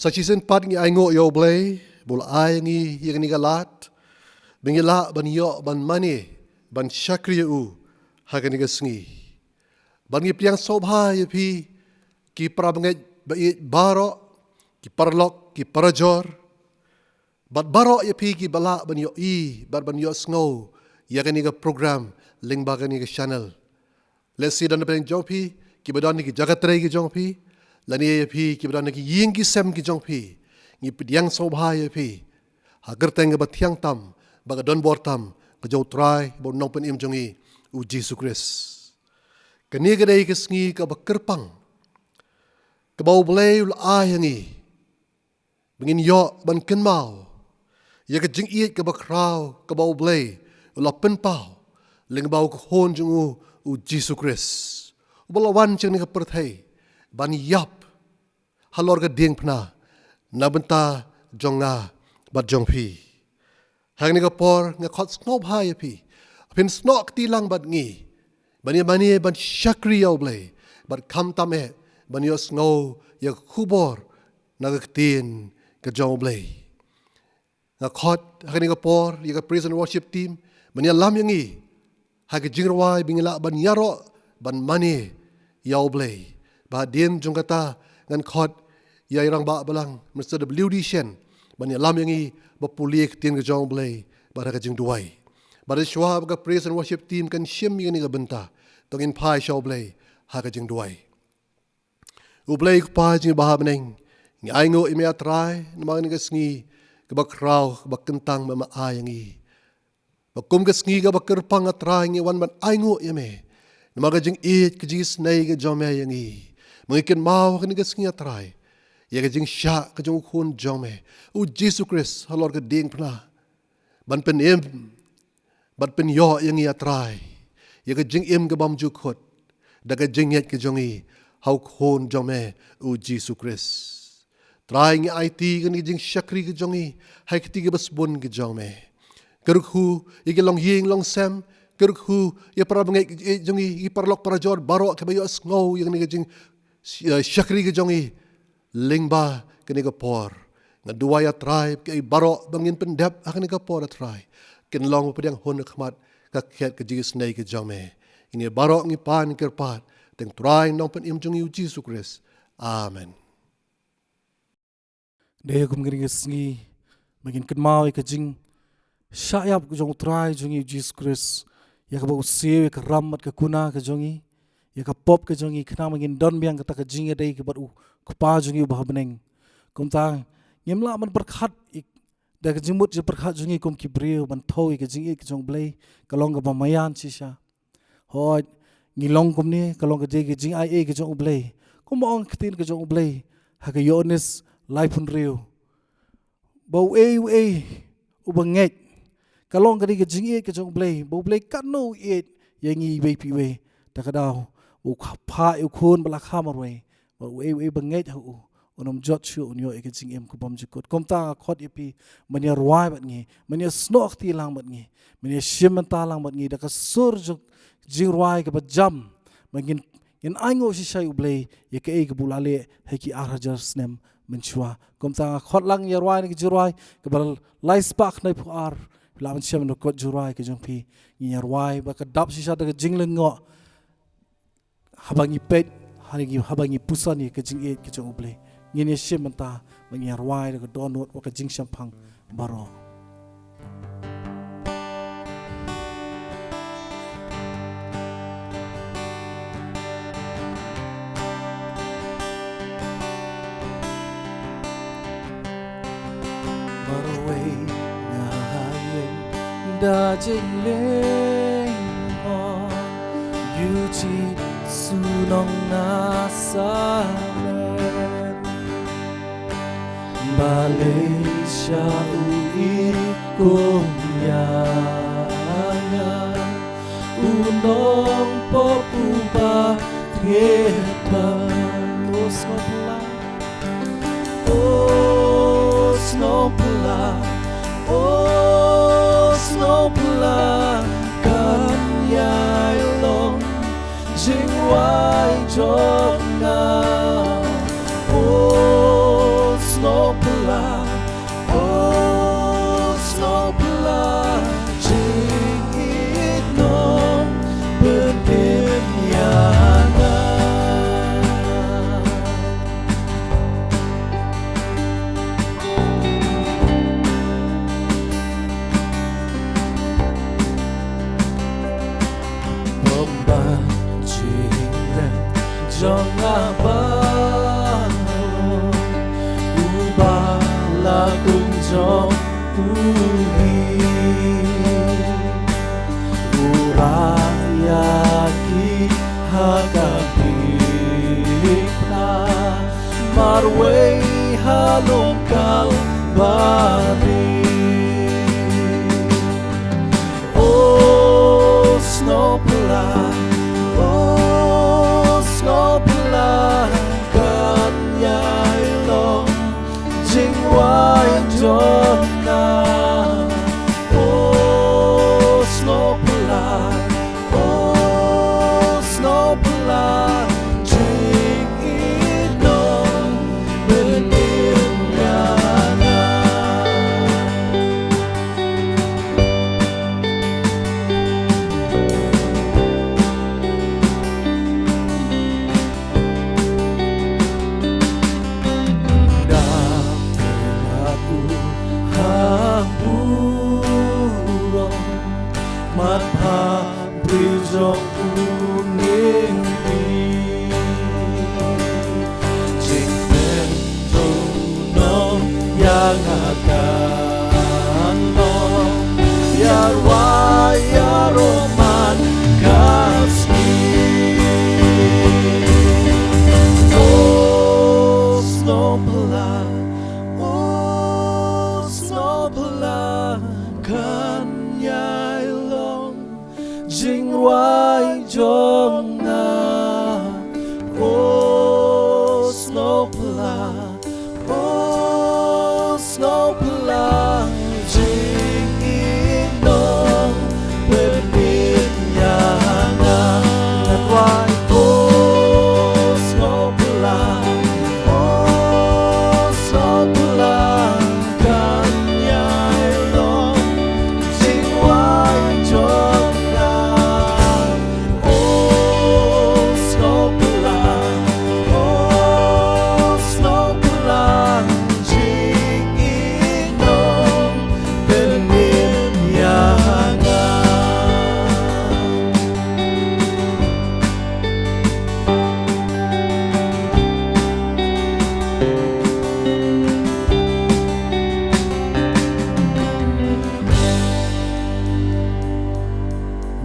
Sa season 4 ngi aingo yo blay, bul ai ngi yang ni galat, bingila ban yo ban mani, ban syakri u hagan ni gasngi. Ban ngi piang sobha ye pi ki prabangai bait baro, ki parlok, ki parajor. Bat baro ye pi ki bala ban yo ban yo sngo, yagan ni ga program ling bagan ni ga channel. Let's see dan pen jong pi, ki badan ni ki jagatre ki jong pi. Lani ye pi ki badan ki ying ki sem ki jong pi ngi pidiang sobha ye pi hagar teng ba thiang tam ba ga don bor tam ka jo try bo nong pen im jongi u Jesus Christ kani ga dei kisngi ka ba kerpang ka ba blay ul ayangi bingin yo ban ken mau ye ka jing i ka ba kraw ka ba blay ul pen pau ling ba ko hon jong u Jesus Christ bolo wan ching ni ka perthai ban yap halor ga ding pna nabenta jonga bat jong pi hang ni ga por nga khot snob ha ya pi pin snok ti lang bat ngi bani ban shakri yaw blay bat kham tam e ban yo snow ya khubor na ga tin ga jong blay nga khot hang ni ga por ya ga praise and worship team bani lam yang ngi ha ga jingrawai bingila ban yaro ban mani yaw blay ba dien jong kata ngan khot ya irang ba balang Mr. WD Shen ban lam yang i ba pulik tin ga jong blay ba ga jing duai ba de shwa ba praise and worship team kan shim yang ni ga benta tong in pai show blay ha ga jing duai u blay pa jing ba beneng ngi ai ngo i me atrai na ma ni ga sngi ga ba kraw ba kentang ma ai yang i ba kum ga sngi ga ba kerpang atrai ngi wan ban ai ngo ya me na ma ga jing it ga jing snai ga jom me yang i mungkin mau ga ni ga sngi atrai ya ga jing sha ka jong khun jong me u Jesus Christ halor ga ding pna ban pen em ban pen yo yang ya trai ya ga jing em ga bam ju khot da ga jing yet ga jong i hau khun jong me u Jesus Christ trai ngi IT ga ni jing shakri ga jong i hai kti ga bas bun ga jong me keruk hu i ga long ying long sam keruk hu ya para bangai jong i parlok para jor baro ka ba yo sngo yang ni ga jing shakri ga jong i lingba kini ka por nga duaya tribe kay baro bangin pendap akan ka por try kin long pediang hon khmat ka khet ka jigis nei ka jame ini baro ngi pan kerpat teng try nong pen im jong yu Jesus Christ amen de kum ngri ngi magin kin mau ka jing shayap ka jong try jong yu Jesus Christ ya ka ba usie ka ramat ka kuna ka jongi ya ka pop ka jongi khna magin don biang ka ta ka jing dei ka ba kupa jungi bah beneng kum ta ngemla man berkhat da ka jimut je berkhat jungi kum kibriu ban thoi ka jingi ka jong blai ka long ka bamayan sisa hoi ngilong kum ni ka long ka je ka jing ai ka jong blai kum ong ktin ka jong blai ha ka yones life un riu bau u banget ka long ka di ka jingi ka jong blai bau blai ka no e yangi be pi we ta ka dau u pha u khun bala khamar we banget hu onom jot shu unyo e jing em ku bam jikot kom ta khot ipi mania ruai bat ngi mania snok ti lang bat ngi mania shim ta lang bat ngi da ka sur jing ruai ka jam mangin in aingo si sai ublei ye ke e bulale he ki arajar snem menchua kom ta khot lang ye ruai ni jurai ka bal lai spark nai pu ar la man shem no kot jurai ke jong pi ni ruai ba ka dap si sa da jing lengo habangi pet habangi pusan ye ke jing e ke jong ublei ngini shimanta mangi arwai ka donot wa ka jing shampang baro baraway ngahayen da jing leng on yuji sunong nasamen Malaysia ui kumyanya unong popuba thiepan snowpla kanyai long jingwai jong na ban chính lên cho ngã ba ba là cùng cho uhi uraya ki hakapipla marway halong kalbari snopla kanyai long jing wai jona snopla jing inong benin yana Jong uning di jing men nong yang akan long yarwa yaroman KHASI snopla kan yai long jing wai jong na snopla jing inong benin yana that why snopla kan yai long jing wai jong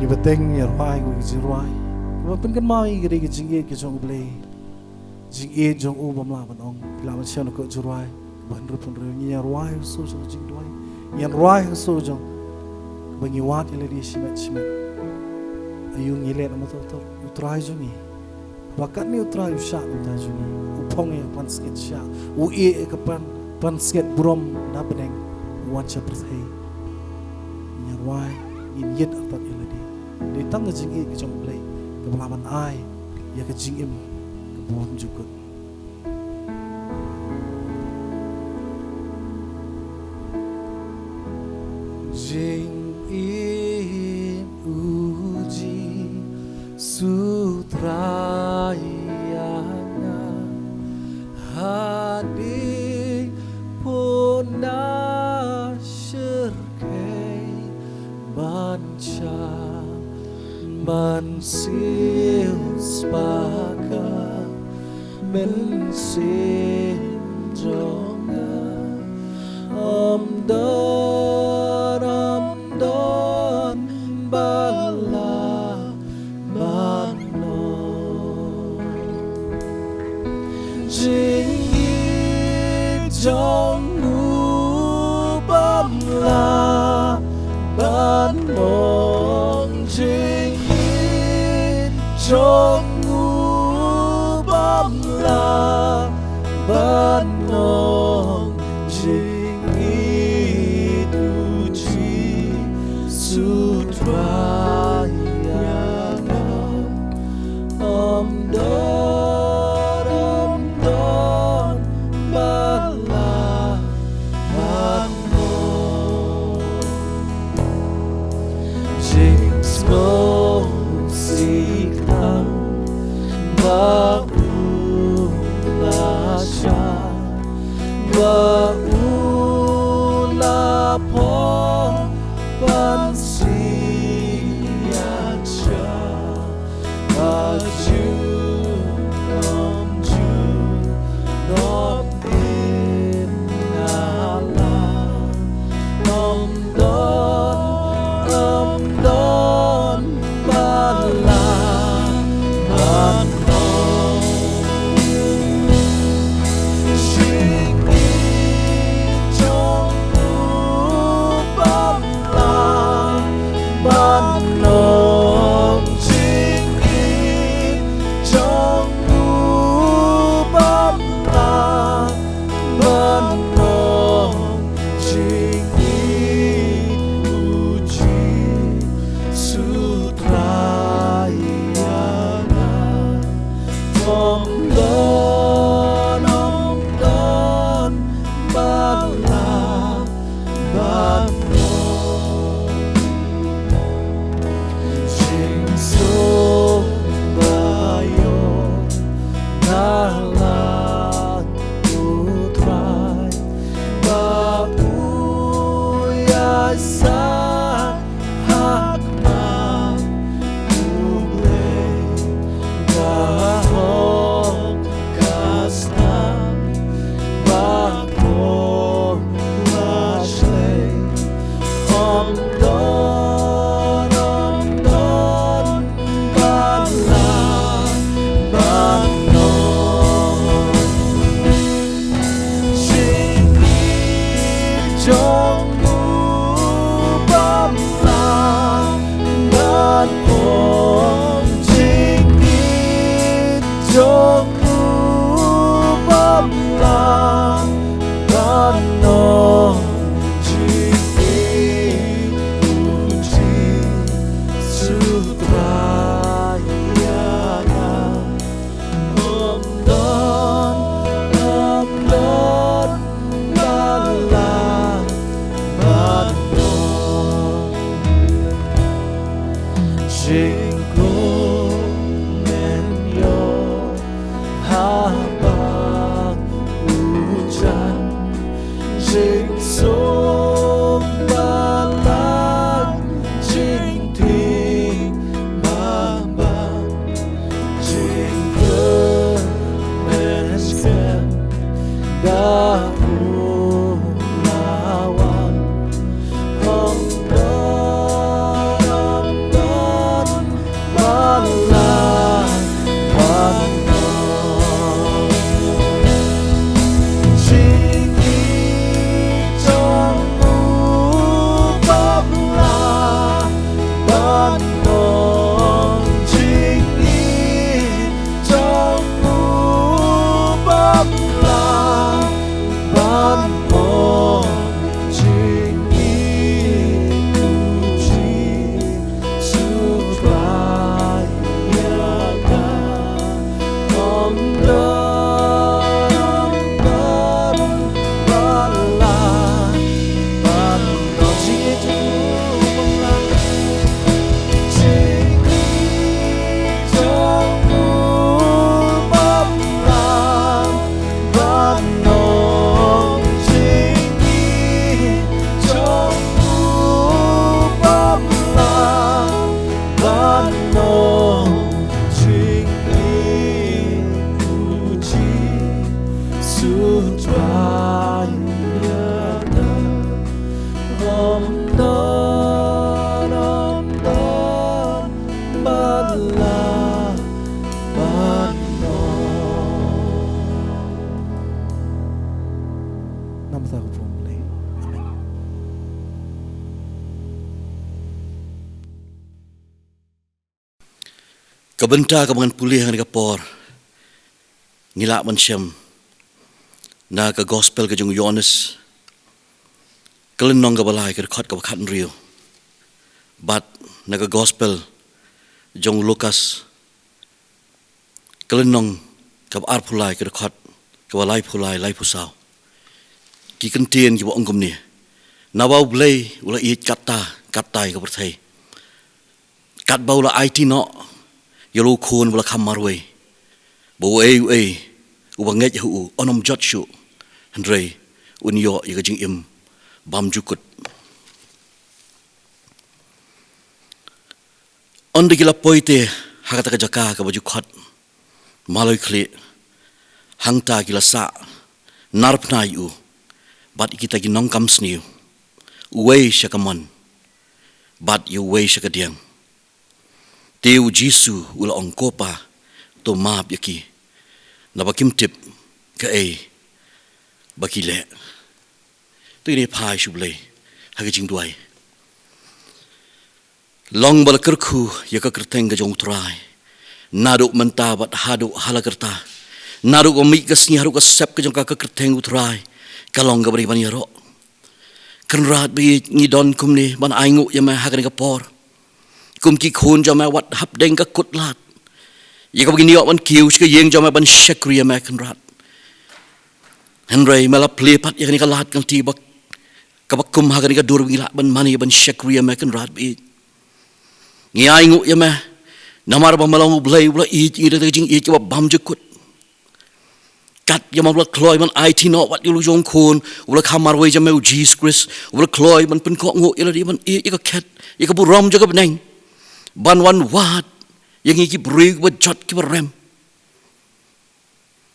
ni bateng yarwai ko jirwai ko pen kan mai gari ke jing ke jong ble jing jong u bam la ban ong la ban chen ko jirwai ban ru pun ru ni yarwai so so jing dwai yan rwai so jong bangi wat ile di simet ayung ile na motor utrai jungi wakat ni utrai usha ta jungi upong ya pan sket sha u e ka pan sket brom na beneng wan cha prthei yarwai in yet atat ile di tang jing ke jong ble ke balaman ai ya ke jing im ke bon jukut jing im uji sutrayana hadi puna syirkai banca Mansil spaka mensil jonga amdon bala mano jing jongu bamla banong jing trong ngu bom la ban nong jing i tu chi su tra yang don ban la ban nong jing smoke Ba'u lasya Ba'u Kabenta kabangan pulih ang kapor ngila man siyam na ka gospel ka jung Yohanes kalenong kabalay ka khot ka khat rio bat na ka gospel jung Lucas kalenong ka ar pulay ka khot ka balay pulay lai pusaw ki kentien ki bo ongkom ni nabaw blay ula i katai ka perthai kat baula IT no yolo khôn wala khamarwe bo ei ubangej hu onom jotshu handrei unyo yiga jing im bam jukut on de gila poite hakata ka jaka ka baju khot maloi khle hangta gila sa narp na yu bat kita gi nong kam sniu uwei shakamon bat yu wei shakadiang teu jisu ula ongkopa to map yaki na bakim tip ka bakile tu ni phai shuble hagi jing duai long bal kerku yaka kerteng ga jong trai naruk menta bat hadu halakerta naruk omi ka sni haru ka sep ka jong ka kerteng utrai kalong ga bari ban yaro kenrat bi ni don kumni ban aingu yama hagani ka por kum ki khun jama wat hap deng ka kutlat yaka begini wan kiu ka yeng jama ban shakri yama kenrat Henry mala plepat yakni ka lahat kang tibak kabakum hagani ka dur bingila ban mani ban shakri yama kenrat bi ngi aingu yama namar ba malong blai bla i ida jing i ka bam jekut kat yama bla kloy man ai ti no wat yu jong khun bla khamar we jama Jesus Christ bla kloy man pen ko ngo ila di man i ka khet i ka bu rom jaga beneng ban wan wat yang i ki brig ba jot ki rem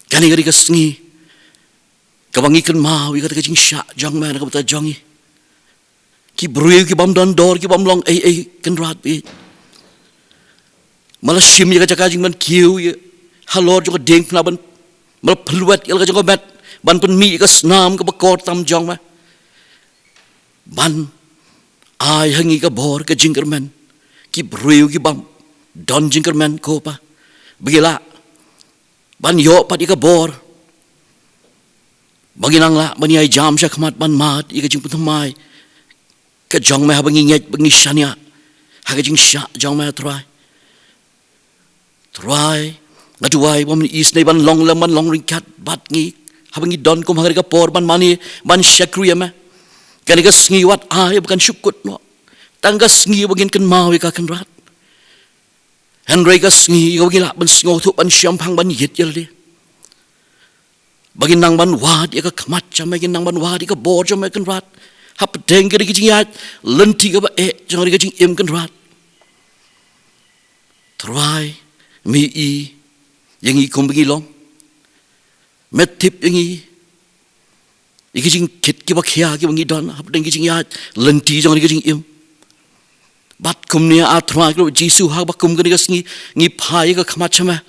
kani gari ka sngi ka bangi kan mau i ka jing sha jong man ka ta jongi ki brig ki bam don dor ki bam long kan rat bi malah sim ya jaga jing man kiu ya halor juga deng pna ban malah peluat ya jaga bat ban pen mi ka snam ka bakor tam jong ma ban ai hangi ka bor ka jingkerman ki breu ki bam don jingkerman ko pa begila ban yo pa di ka bor baginang la ban ai jam sya khmat ban mat i ka jing putmai ka jong ma bangi nget bangi shania ha ka jing sha jong ma try ngaduai bom is nei ban long lam long ringkat bat ngi habangi don kum hagari ka por ban mani ban shakru yama kani ka sngi wat ai bukan syukut no tangga sngi bagin kan mau ka kan rat Henry ka sngi ka bagila ban sngo thu ban syampang ban yit yel di bagin nang ban wad ya ka khamat chama gin nang ban wad ka bor chama kan rat hap deng ka ki jingat lenti ka ba jang ka jing im kan rat try mi i yang i kum bagi long met tip yang i jing kit ki ba khia ki bangi don hap deng ki jing ya lenti jang ki jing im bat kum ni a thra ko jisu ha ba kum ka sngi ngi phai ka khama chama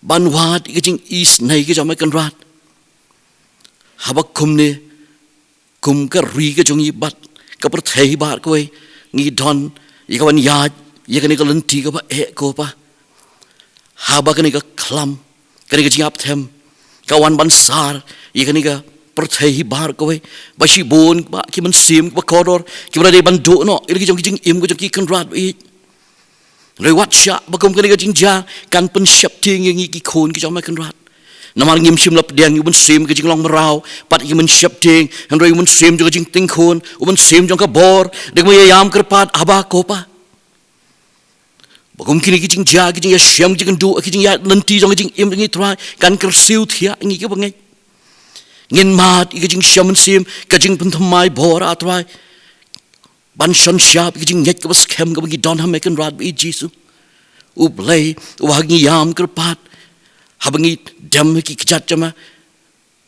ban wat ki jing is nei ki jama kan rat ha ba kum ni kum ka ri ka jong i bat ka per thei ba ko ngi don i ka ban ya ye ka ni ka lenti ka ba ko pa haba kani ka klam kani ka jingap them kawan ban sar i kani ka perthei bar ko we bashi bon ba ki man sim ba kodor ki bra de ban do no i ki jing im ko ki kan rat i re wat sha ba kom kani ka jing ja kan pen shap ting ngi ki khon ki jama kan rat namar ngim sim lap deng yun sim ki jing long marau pat ki man shap ting han re yun sim jo jing ting khon un sim jong ka bor de mo yam kerpat aba ko pa bagum kini kijing ja kijing ya syam kijing du kijing ya lenti jong kijing im ngi try kan kersiu thia ngi ki bangai ngin mat kijing syam sim kijing pun thamai bor atrai ban shon sharp kijing net ka scam ka bagi don ha mekan rat bi jisu u blai u hagi yam kerpat habangi dam ki kijat chama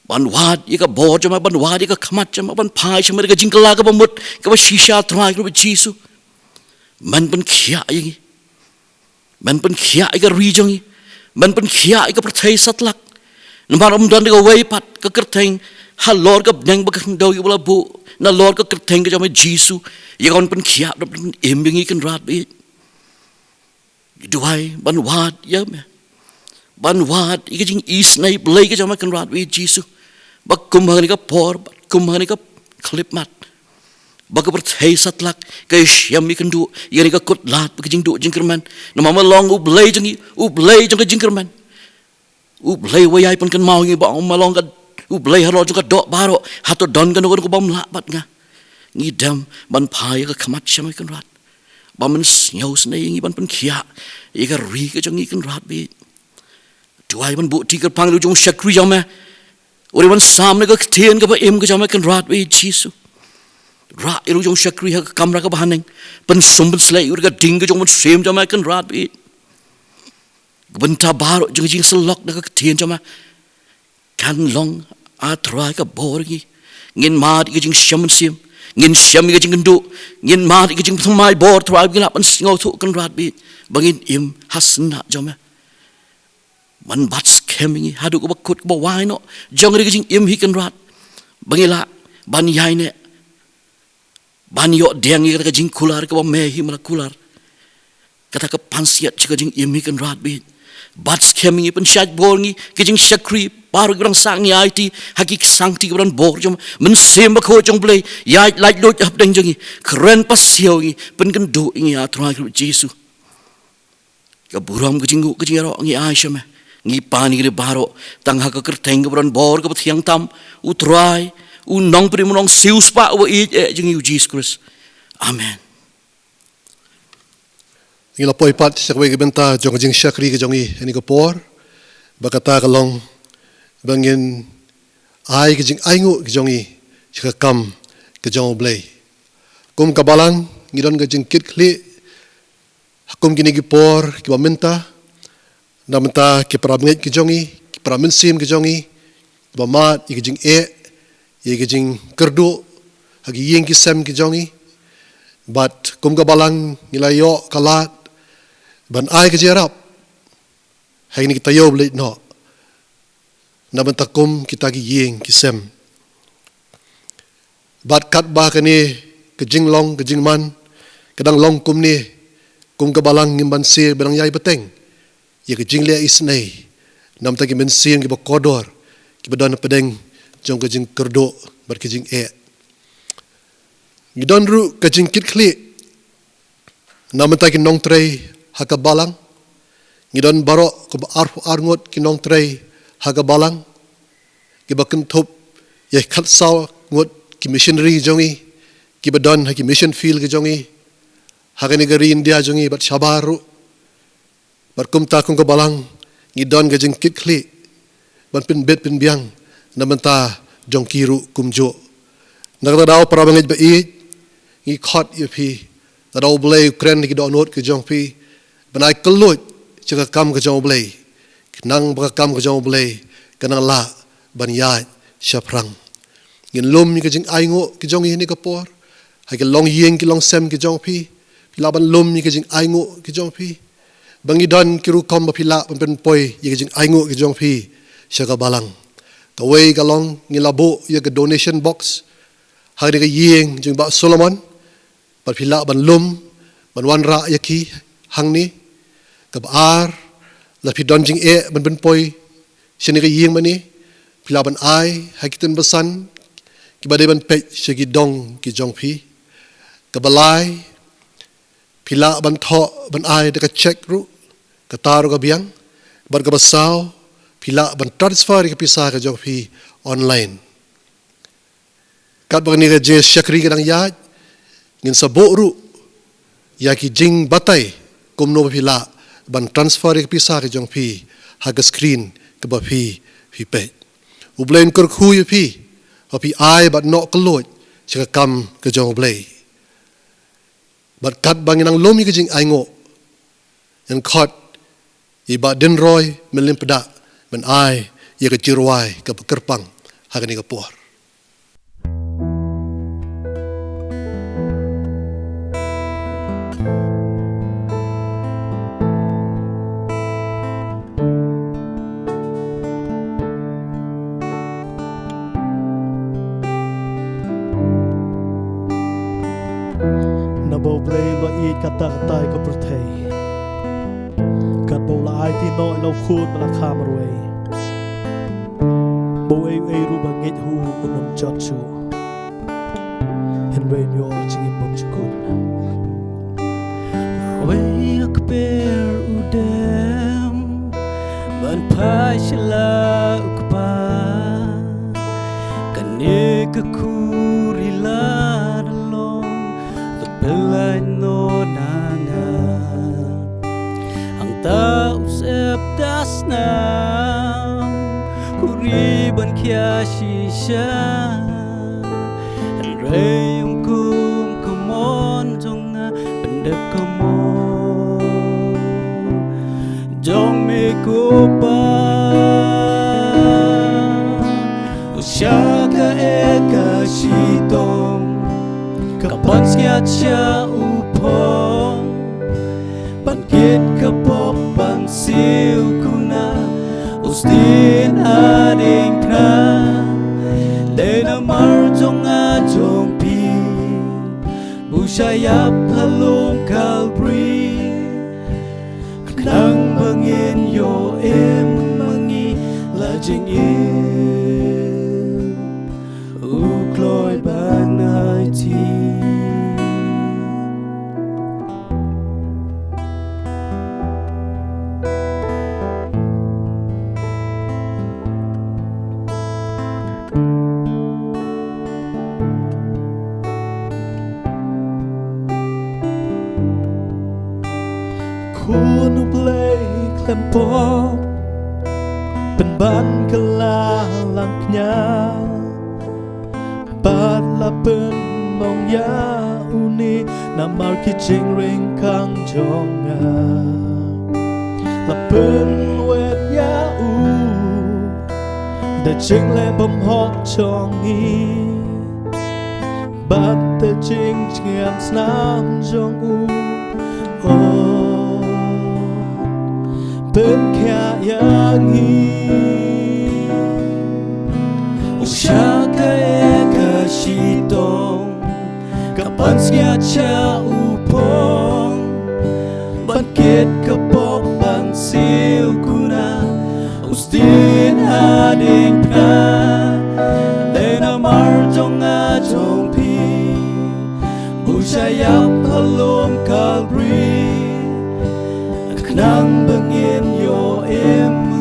ban wad ka bor chama ban wad ka khamat chama ban phai chama ka jing kala ka bamut ka shisha try ka jisu man ban khia yi man pen khia ka rijong man pen khia ka perthei satlak namar don ka wei pat ka kertheng ha lord ka nang ba kan do bula bu na lord ka kertheng ka jama jisu ya kon pen khia da pen embingi kan rat bi duai ban wat ya me ban wat ka jing is nai blai ka jama kan rat bi jisu ba kum ha ka por kum ha ka clip mat baga perthei satlak ka syam mi kan du yani ka kut lat ka jing du jingkerman na mama long u blai jang ka jingkerman u blai wayai pun kan mau ngi ba ma long ka u blai haro juga dok baro hato don kan ko bom la bat nga ngi dam ban phai ka khamat syam kan rat ba man snyau snai ngi ban pen khia i ka ri ka jang ngi kan rat bi tuai ban bu ti ka pang lu jong shakri jang ma ori ban sam ne ka thien ka ba em ka jang kan rat bi jisu ra iru jong shakri ha kamra ka bahaneng pen sumbun slai ur ka ding jong mun sem jama kan rat bi Benta baru jing selok na ketien cuma kan long atrai ka borgi ngin mat jing shaman sim ngin sham jing gendu ngin mat jing thumai bor trai gila pan ngau thu kan rat bi bangin im hasna cuma man bat scamming hadu ko bakut ko wai no jong ri jing im hi kan rat bangila ban yai ne ban yo deng ka jing kular ka me hi mala kular kata ka pansiat ka jing im hi kan rat bi bat scamming pen syat borngi ka jing shakri paru grang sang ni IT hakik sangti kan bor jom men sem ba ko jong play yai like lot up deng jong keren pas siau ni pen kan do ngi a try ku Jesus ka buram ka jing ro ngi ai shame ngi pani ke baro tang ha ka kerteng ka bor ka thiang tam u try u nong pri monong siu spa u i jing Jesus Christ amen. Ngila poi pat sakwe ke benta jong jing shakri ke jongi ini ke por bakata kalong bangin ai ke jing aingu ke jongi chika kam ke jong blay kum kabalang ngidon ke jing kit kli hakum kini ke por ke bamenta namenta ke pramnget ke jongi ke praminsim ke jongi bamat ke jing ye ke jing kerdu hagi yeng ke sem ke jongi bat kum kabalang ngilayo kalat ban ai ke jarap hai ni kita yo blit no na ban takum kita gi yeng kisem bat kat ba ke ni ke jing long ke jing man kadang long kum ni kum ke balang ngim ban se berang yai beteng ye ke jing le isnei nam ta ki men siem ki ba kodor ki ba don pedeng jong ke jing kerdo bar ke jing ni don ru ke jing kit kli nam ta ki nong trei haka balang ngidon barok ko arngot kinong trei haka balang ki baken thop ye khat saw ngot ki missionary jongi ki badon ha ki mission field ki jongi haka negeri India jongi bat shabaru barkum ta kong ko balang ngidon ga jeng kikli ban pin bet pin biang namenta jong kiru kumjo nagda daw para bangej ba i ngi khot ye phi da daw blay kren ki do not ki jong phi banai kelut cika kam ke jong blay nang baka kam ke jong blay kanang la ban ya shaprang ngin lom ni ke jing aingo ke jong ni ke por ha ke long yeng ke long sem ke jong pi pila ban lom ni ke jing aingo ke jong pi bangi don kiru kom ba pila ban poi ye ke jing aingo ke jong pi shaka balang ka wei ka long ngi labo ye ke donation box ha ke yeng jing ba Solomon ba pila ban lom ban wan ra ye ki hang ni kabar la pi don jing ban poi shani ka yeng mani pila ban ai hakiten basan ki badai ban pe shagi dong ki jong pi kabalai pila ban tho ban ai de ka check ru ka taru ka biang bar ka basau pila ban transfer ka pisa ka jong pi online kat bang ni ka je shakri ka dang ya ngin sabo ru ya ki jing batai kumno pila ban transfer ke pisa ke jong pi haga screen ke ba pi pe ublen kur khu ye pi pi ai but not kelot chika kam ke jong blay but kat bangin ang lomi ke jing aingo en khot i ba den roy melim peda ben ai ye ke jirwai ke kerpang haga ni ke por Play ba i kata tay ko protay kat bo la ai ti no lo khun la khamarwe bo ai ru ba ngej hu unom chat chu hen rain yo ching bom chukun we ak per udem ban pa shla ukpa kan ek kurila Belai no nanga ang tao sep das na kuriban kya shisha rey yung kum kumon jonga pendep kumon long me kupa Usyaka eka shitong Kapan siya siya upong Bangkit kapok pansiw ko na Ustin ading na De na marjong ajong pi Busyayap halong kalbri Nang bangin yo mangi lajing ukloy banay ti Kuno play klempok Penban kelalang knya Bat lapen mong ya uni Namar kijing ring kang jonga Lapen wet ya Da jing le bom hok chongi Bat da jing chiam snam jong Oh Bên kaya yang Usyaka eka shitong Kapan siya siya upong Bangkit kapok pansiw ko na Ustin ading na De na marjong ajong pi Usyayap halong kalbri Nang bangin yo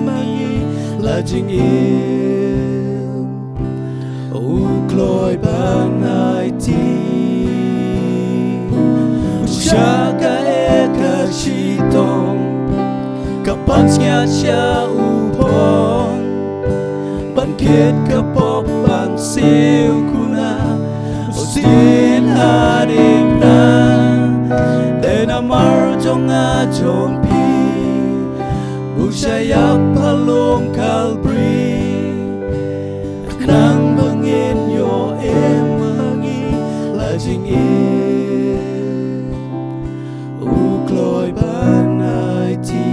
mangi lajing ukloy banay ti Usyaka eka shitong Kapan siya upong Bangkit kapok pansiw ko na Ustin ading na De na marjong ajong pi Usyayap halong kalbri Nang bangin yo mangi lajing ukloy banay ti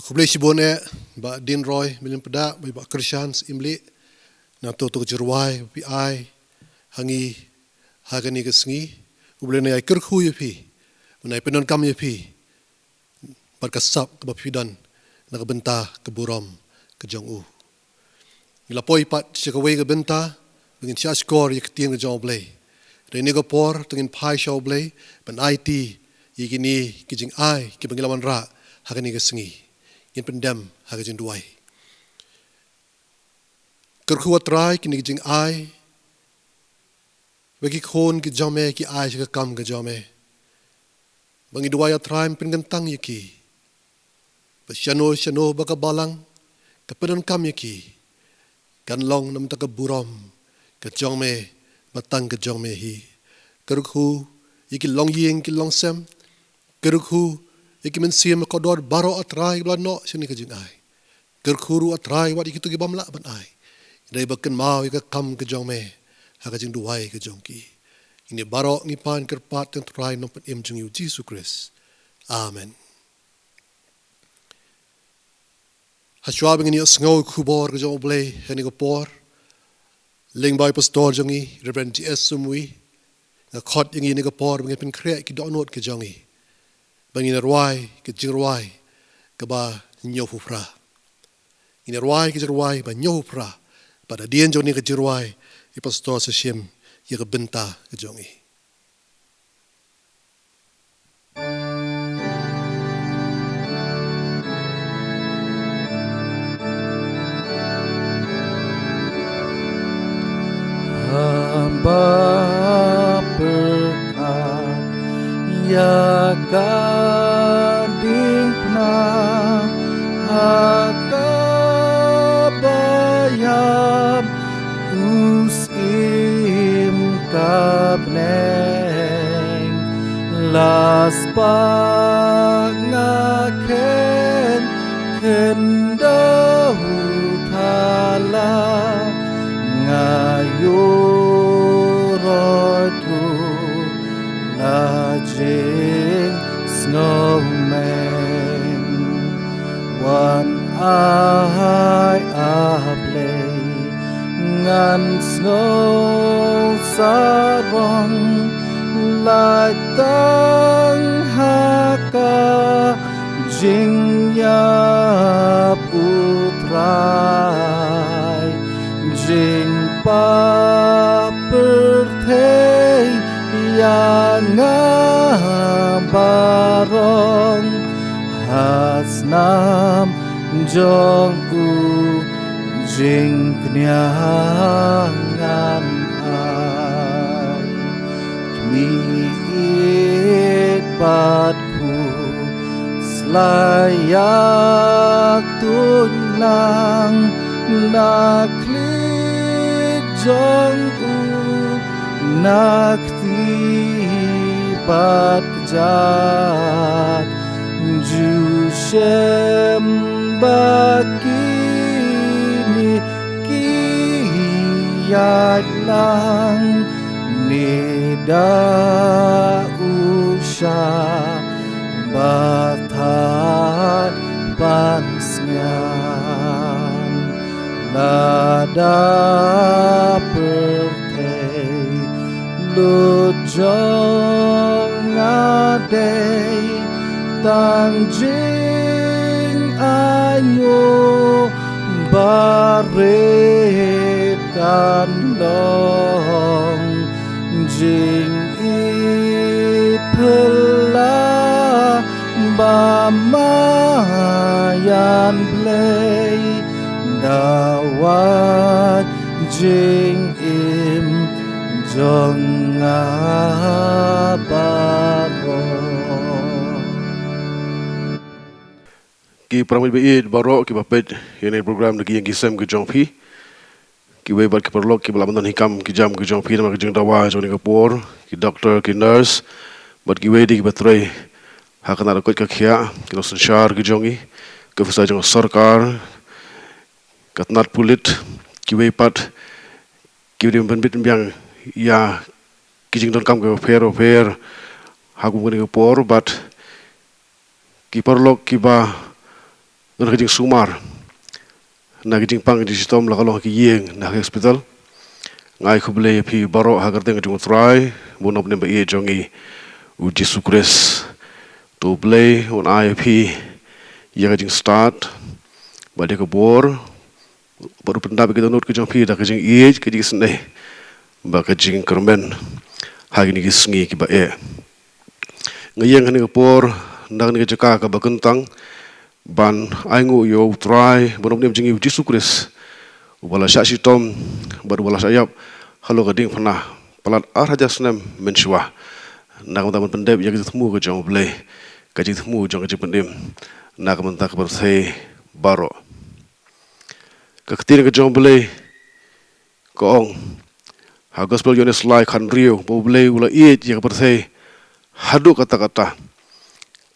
Kublai sibone ba din roy milim pada ba Christians imli na to jirwai pi ai hangi hagani kesngi kublai na kerkhu yepi menai penon kam yepi berkasap ke bapidan na kebenta ke buram ke jongu ila poi pat sikawai ke benta bengin sia skor ye ketien ke jong blai rene ko por tengin pai show blai ben IT yigini kijing ai ke bengilaman ra hagani kesngi yin pendam hagajin duai kerkhu atrai kini jing ai bagi khon ki jame ki ai ka kam ka jame bangi duai atrai pen gantang yiki shano baka balang ka pedan kam yiki kan long nam ta ka buram ka jame batang ka jame hi kerkhu yiki long ying ki long sem kerkhu Iki mensiam kodor baro atrai bla no sini ke jing ai. Kerkhuru atrai wat iki tu gibam la ban ai. Dai baken mau ika kam ke jong me. Ha ke jing duai ke jong ki. Ini baro ni pan kerpat yang trai no pen em jing yu Jesus Christ. Amen. Haswa bengini sngo kubor ke jong blai hani ko por. Ling bai pastor jong i Reverend GS sumwi. Ngakot yang ini ke por bengi pen krek ki donot ke jong i. Bangin arwai ke jirwai ke ba nyofufra. In arwai ke jirwai ba nyofufra. Pada dien joni ke jirwai i pastor sesiem ye ke benta ke jongi. ya gading pna hakabayam usim kabneng las pangaken kendau thala ngayoratu lajing snowman one eye ablay ngan snow sarong latang haka jing ya putrai jing pa perthei yang barong hasnam jong u jing knyangan ai miit batku layak tunlang naklik jong u nakti bat kejat ju shem bakini kiyat lang nida usha batat pansngan lada pertei lujong adei tangjing anyo baret kan long jing ipela bamayan blay dawat jing im jong abaro ki pramil beid baro ki bapet ini program lagi yang kisam ke jong pi ki webat ki perlok ki belaman hikam ki jam ki jong pi nama ki jeng dawa jong ni kapur ki doktor ki nurse bat ki wedi ki batrai hakan ada kot ka khia ki no sanchar ki jongi ke fasa jong sarkar katnat pulit ki wepat ki wedi benbit biang ya ki jeng don kam ke fer haku ni kapur bat ki perlok ki ba nang kijing sumar na kijing pang di sistem la kalau ki yeng na hospital ngai khu ble phi baro hagar teng jung try bunop ne ba ye jongi uji sukres to ble on ip ya kijing start ba de ko bor baru pendap kita not kijing phi da kijing ye kijing sne ba kijing kermen hagi ni kisngi ki ba e ngayeng ni ko por ndang ni jaka ka ba kentang ban aingu yo try bonop nem jingi uji sukres ubala syaksi tom baru bala sayap halo gading pernah palat arhaja senam mensyuah nak teman pendep yang kita temu ke jong blay kaji temu jong kaji pendem nak mentak bersai baro keketir ke jong blay koong ha gospel yones lai kan rio bo blay ula iet yang bersai hadu kata-kata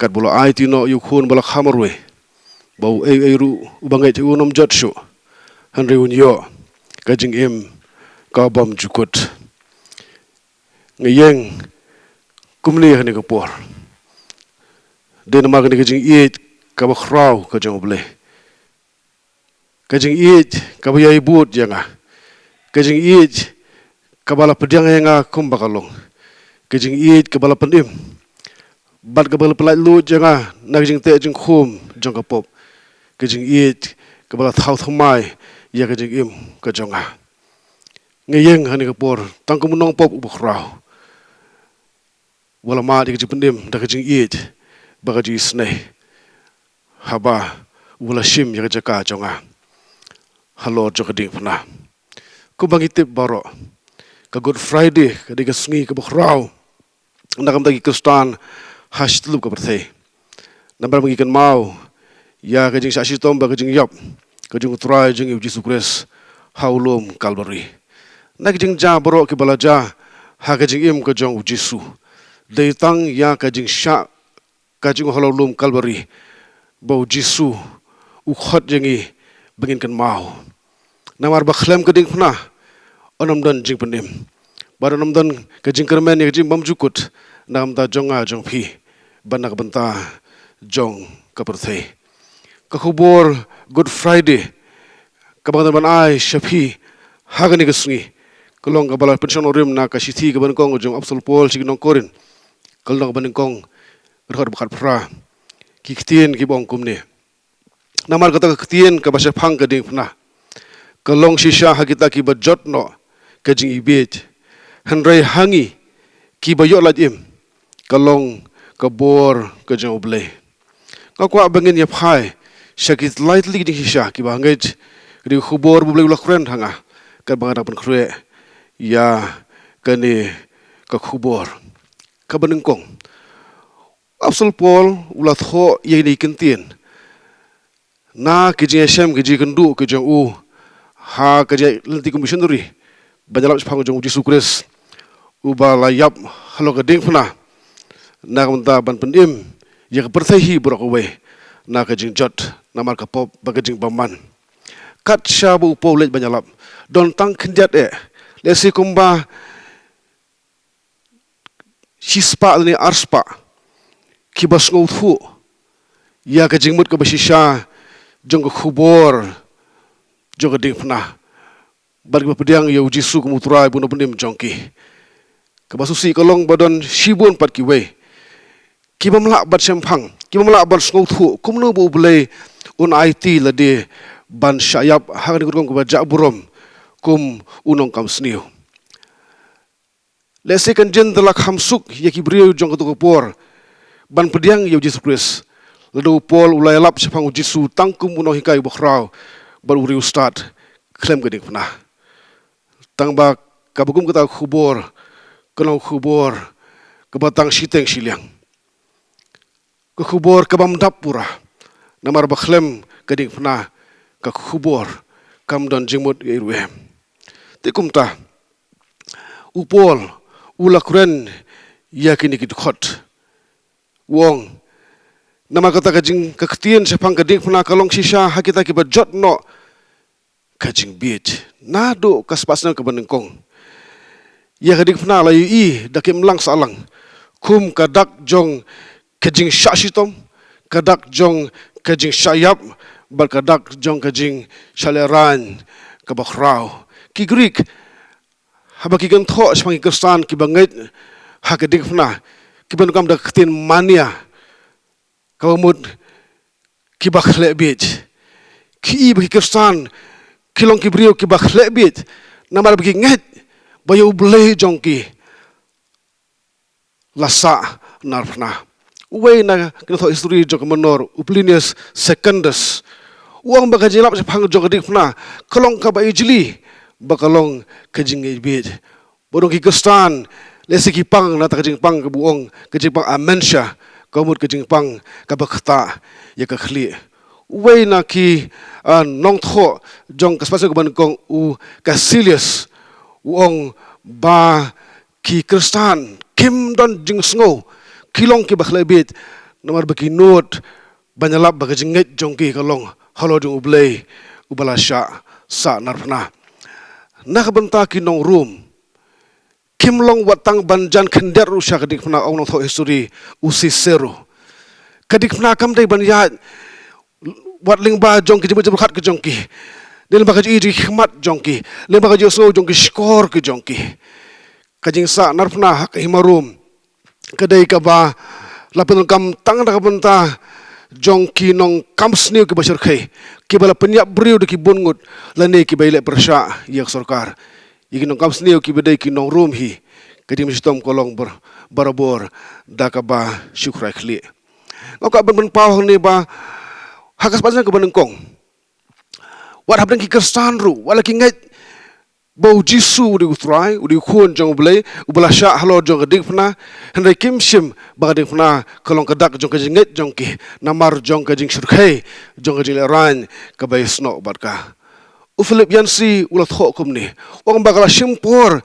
kat bola ai tino yukun bola khamarwe bau ru ubangai tu nom jatsho hanre unyo kajing em ka bam jukut ngayeng kumli hani kapor den mag ni kajing it ka ba khrau ka jong ble kajing it ka ba yai but janga kajing it ka bala pedang nga kum bakalong kajing it ka bala pendim bat ka bala pelai lu janga na kajing te jing khum jong ka pop kajing it kabala thau thamai ya kajing im kajonga ngeyeng hani kapor tang kumunong pop ubukhrau wala ma di kajing pendim da kajing it bagaji sneh haba wala shim ya kajaka jonga halo jokading pna ku bangi tip baro ka good friday ka diga sngi ka bukhrau nakam dagi Kristan hashtlu ka berthei nambar bagi kan mau ya ka jing sashi tom ba ka jing yop ka jing try jing Jesus Christ haulum Calvary nak jing ja bro ki balaja ha ka jing im ka jong Jesus dei tang ya ka jing sha ka jing haulum Calvary bau Jesus u khot jingi bangin kan mau namar ba khlem ka ding phna onam dan jing penim baranam dan ka jing kermen ya jing bamjukut nam ta jonga jong phi banak banta jong ka perthei ka khubor Good Friday ka bang ban ai shafi hagani ka sungi kalong ka bala pension rim na ka sithi ka ban kong jong absol pol sig nong korin kalong ban kong rhor bakhat phra ki ktien ki bong kumne namar kata ka ktien ka basha phang ka ding phna kalong shisha hagita ki ba jotno ka jing ibet hanrai hangi ki ba yo lajim kalong ka bor ka jong oblei ka kwa bangin ya phai shakit lightly ding shisha ki ba ngej ri khubor bu blei ula khren hanga ka bang pan khre ya ka ni ka khubor ka baning kong absol pol ula tho ye ni kentien na ki je shem ki ji kandu ki jong u ha ka je lenti commissionary banyalam phang jong Jesus Christ uba layap halo ka ding phna na kamta ban pendim ya ka perthai hi brok we na ka jing jot namar ka pop ba ka jing baman kat shabu po lej banyalam don tang khnjat lesi kumba shispa ni arspa ki bas ngau thu ya ka jing mut ka basisha jong ka khubor jong ka ding phna bar ka pediang ya Jesus ku mutrai bu no pendim jongki kabasusi kolong badon shibun pat ki we ki bamla bat sempang ki bamla bat ngau thu kumno bu blei un IT la de ban shayap hang ni kurong ku ja burom kum unong kam sniu lesi kan jen dalak hamsuk ya ki brio jong ka por ban pediang ya Jesus Christ lado pol ulai lap sepang Jesus tangkum uno hikai bokhrau bar uri ustad klem geding pna tangba kabugum kata khubor kenau khubor kebatang siteng siliang ke khubor kabam dapura namar bakhlem geding pna ka khubor kam don jingmut irwe tikumta upol ulakren yakini kidkhot wong nama kata kajing kaktian sepang kading puna kalong sisa hakita ki bajot no kajing beach nado kaspasna kabanengkong ya kading puna layu i dakim lang salang kum kadak jong kajing syasitom kadak jong kajing syayap bar kadak jong kajing syaleran kabakhrau ki Greek habaki kan tho sepang Kristan ki bangait hakadik puna ki banukam dak tin mania kawamud ki bakhle bit ki bagi Kristan kilong ki brio ki bakhle bit namar bagi nget bayo blei jongki lasa narfna uwe na kino history jok menor Uplinius Secundus uang baka jelap sepang jok dikna kalong ka bai jili bakalong kajing bit bodong ki Kristan lesi ki pang na ta kajing pang ka buong kajing pang amensha kamut kajing pang kabakta ya ka khli uwe na ki nong tho jong kaspasa ko ban kong u Caecilius uong ba ki Kristan kim don jing sngo kilong ki bakhlebit namar baki note banyalap bagajinget jongki kalong halo jong ublei ubala sa narpna nakabenta ki nong room kimlong watang banjan khender usha kadik pna ong tho history usi sero kadik pna kam dai ban ya wat ling ba jongki jibut khat ke jongki len ba kaji hikmat jongki len ba kaji so jongki skor ke jongki kajing sa narpna hak himarum kadai ka ba lapun kam tang da benta jongki nong kam sniu ki basir khai ki bala penyap briu de ki bungut lane ki baile persha yak sarkar iki nong kam sniu ki bedai ki nong room hi kadi mistom kolong barabor da ka ba syukrai khli ngaka ben pau ni ba hakas pasang ke benengkong wat habdan ki Kristan ru wala ki ngai bau Jisu di utrai, di kun jong belai, ubala syak halo jong kedik pernah, hendai kim shim bagadik pernah, kalong kedak jong kejinget jong ki, namar jong kejing surkai, jong kejing leran, kebai snok badka. Ufilip yansi ulat hok kum ni, orang bakal simpor,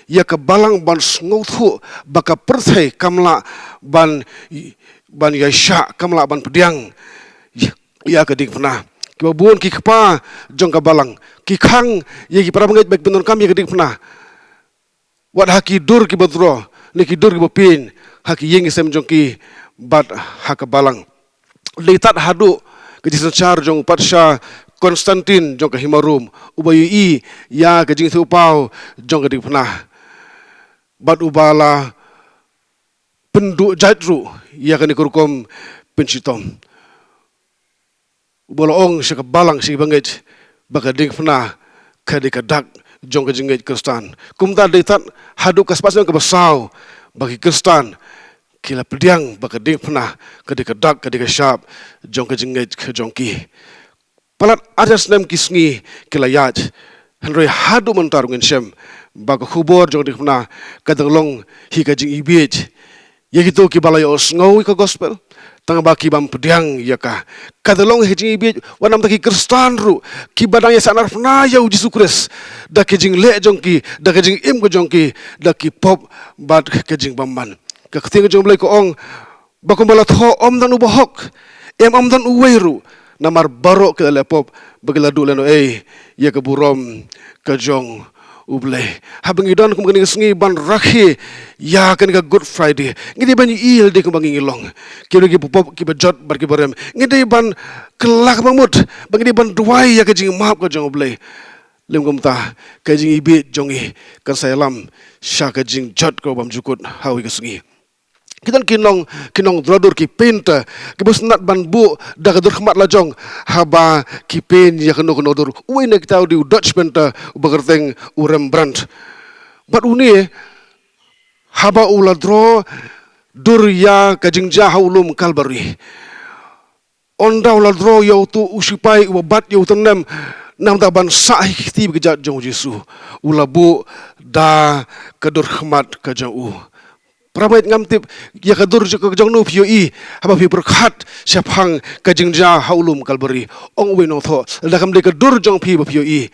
ya kebalang ban sngotu, baka perthai kamla ban yasyak kamla ban pediang, ya kedik pernah. Kibabun ki kepa jong kabalang ki khang ye ki para mangit baik benon kami kedik pernah wat haki dur ki badro ni ki dur ki bopin haki yeng sem jong ki bat hakabalang leitat hadu ke disancar jong patsha Konstantin jong ka himarum ubayu i ya ke jing thu pau jong kedik pernah bat ubala penduk jadru ya kan ikurkom pensitom Bolong si kebalang si bangit baka ding pernah kadikadak jong kejingit Kristan. Kumta ditat hadu kaspasan kebasau bagi Kristan kila pediang baka ding pernah kadikadak kadikasyap jong kejingit kejongki. Palat ajas nem kisngi kila yaj henroi hadu mentarungin syem baka khubor jong ding pernah kadanglong hi kajing ibij. Ya gitu ki balaya osngau ka gospel tang baki bam pediang ya ka kadalong hejing ibi wanam taki Kristan ru ki badang ya sanar pna ya Yesus Kristus da kejing le jongki da kejing im ko jongki da ki pop bad kejing bamman ka kting jong blai ko ong bakom bala tho om dan ubahok om dan uweru namar barok ke le pop bagiladu leno ya ke burom ke jong ublay habang idon kum kani sngi ban rakhi ya kan ka Good Friday ngidi ban il de kum bangi ngilong kilo ki pop ki bajot bar ki barem ngidi ban kelak bangmut bangi ban duai ya ka jing map ka jong ublay lem kum ta ka jing ibi jongi kan sayalam sha ka jing jot ko bam jukut hawi ka sngi Kitan kinong dradur ki pinta ki bos nat ban bu da ka dur khmat la jong haba ki pen ya keno dur uin ne kita di Dutch pinta ubagerteng u Rembrandt bat uni haba ula dro dur ya ka jingja haulum Calvary onda ula dro yo tu usipai ubat yo tenem nam ta ban sa ti bejat jong Jesu ula bu da ka dur khmat ka jong u Pramait ngamtip ya kadur ke jong nu pio I haba pi berkat siapang kajingja haulum Calvary ong we no tho da kam de kadur jong pi pio I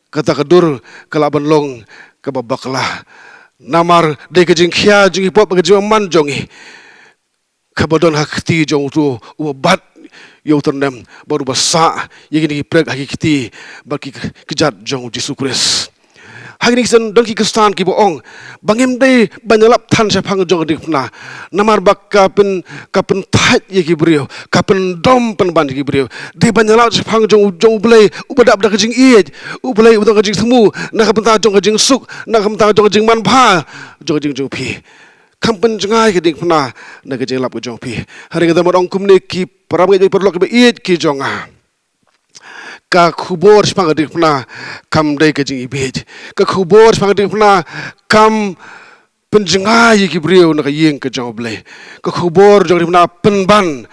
kata kadur kalaban long ka babakla namar de kajing khia jing pop kajing man jong I kabadon hakti jong tu ubat yo ternem baru basa yegi prek hakiti baki kejat jong Yesus Kristus Hari ni kisan dongki Kristan ki boong bangim dei banyalap tan siapang jong dik pna namar bak kapen tat ye ki brio kapen dom pen ban ki brio de banyalap siapang jong blai ubadap da kajing iej ublai ubada kajing semu na kapen ta jong kajing suk na kapen ta jong kajing man pha jong kajing jong pi kampen jengai ki dik pna na kajing lap jong pi hari kita modong kumne ki paramai de perlu ki iej ki jong ka khubor spang adik pna kam dai kajing ibej ka khubor spang adik pna kam penjengai ki brio na yeng ka jong blai ka khubor jong pna penban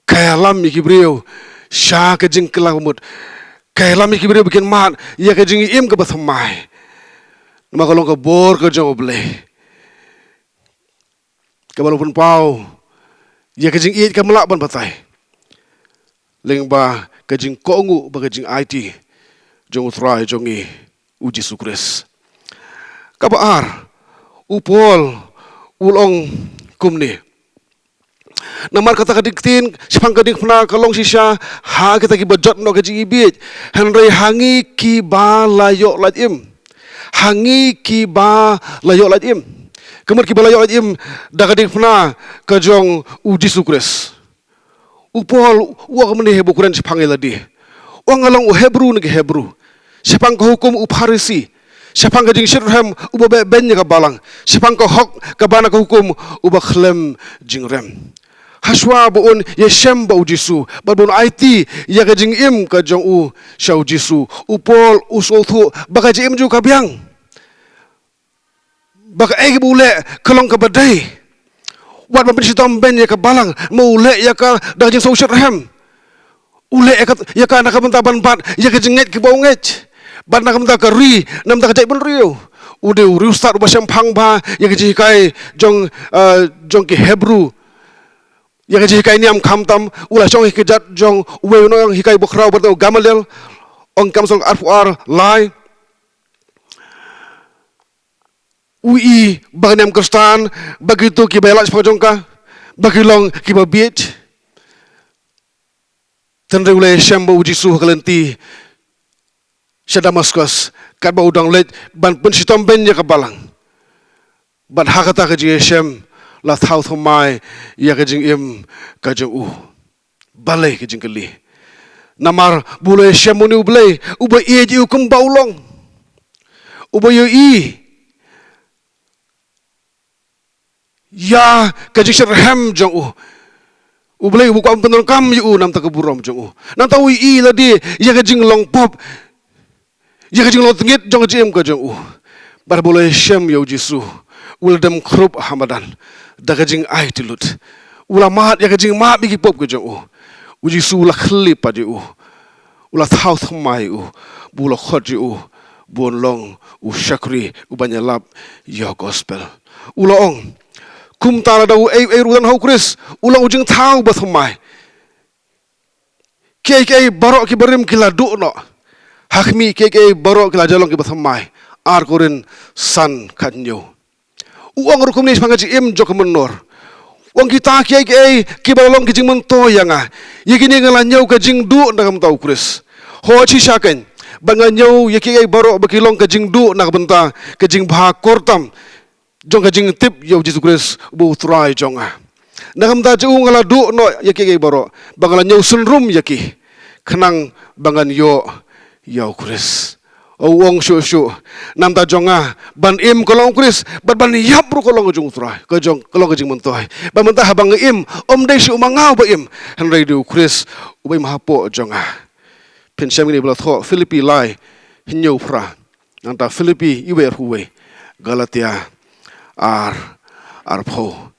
kayalam ki brio sha kajing kelamut kayalam ki brio bikin mat ya kajing im ka bathamai nama kalong ka bor ka jong blai ka balopun pau ya kajing iet ka melak ban batai lengba kajing kongu bagajing IT jong utrai jongi uji sukres kabar upol ulong kumni namar kata kadiktin sipang kadik pna kalong sisha ha kita ki bajot no kajing ibit henrei hangi ki ba layok ladim hangi ki ba layok ladim kemur ki ba layok ladim da kadik pna kajong uji sukres Upol uang meni Hebrew Quran sipang eladi. Uang along u Hebrew negi Hebrew. Sipang ko hukum u Parisi. Sipang ka jing Shirhem u babe bennya ka balang. Sipang ko hok ka bana ka hukum u bakhlem jing rem. Haswa buun Yeshem ba u Jisu. Babun IT ya ka jing im ka jong u syau Jisu. Upol usul thu baka jing im ju ka biang. Baka egi bule kalong ka badai. Wat mempersitam ben ya ke balang mule ya ke dah jeng social ham ule ya ke nak bentaban bat ya ke jenget ke baunget ban nakam ta kari nam ta kajai pun riu ude riu start basam phang ba ya ke kai jong ki Hebrew ya ke kai niam kham tam ula chong ki jat jong we no yang hikai bokrau bertau gamalel ong kam sol arfuar lai ui baganiam Kristan begitu ki belaj pajongka bagilong ki babit tenre ule shamba uji suh kalenti Damascus kat ba udang let ban pen sitom ben ya kabalang ban hakata ka ji shem la thau thomai ya ka jing im ka jing u balai ka jing kali namar bule shem muni ublei uba e ji kum baulong uba yo i ya ka jing sherham jong u ublei ubu kam penon kam yu nam ta kaburom jong u nam ta ui i la di ya ka jing long pop ya ka jing lo tngit jong jim ka jong u bar bole shem yo jisu ul dem krup hamadan da ka jing ai tilut ula mat ya ka jing mat bi pop ka jong u jisu la khli pa di u ula thau thmai u bula khot di u bon long u shakri u banyalap ya gospel ula ong kum tala da u ei rudan ho kris ula ujing thau ba thmai ke barok ki barim kila du no hakmi ke barok kila jalong ki bathmai ar korin san kanyo uang rukum ni pangaji im jok menor uang kita ki balong ki jing mento yanga yigini ngala nyau ka jing du ndagam tau kris ho chi shaken banga nyau yiki barok bakilong ka jing du nak benta ka jing bha kortam jong ka jing tip yo Jesus Christ bu try jonga ndagam ta ju ngala du no yiki barok bangala nyau sunrum yaki khnang bangan yo Yau Chris, wong shu nam ta jonga ban im kolong Chris, ban yap ru kolong jung trai, ke jong kolong jing mentoi. Ban mentah habang im, om dei shu mangau ba im, henry du Chris, ubai mahapo jonga. Pen syam ni bela tho Filipi lai hinyo pra. Nanta Filipi iwe huwe Galatia ar pho.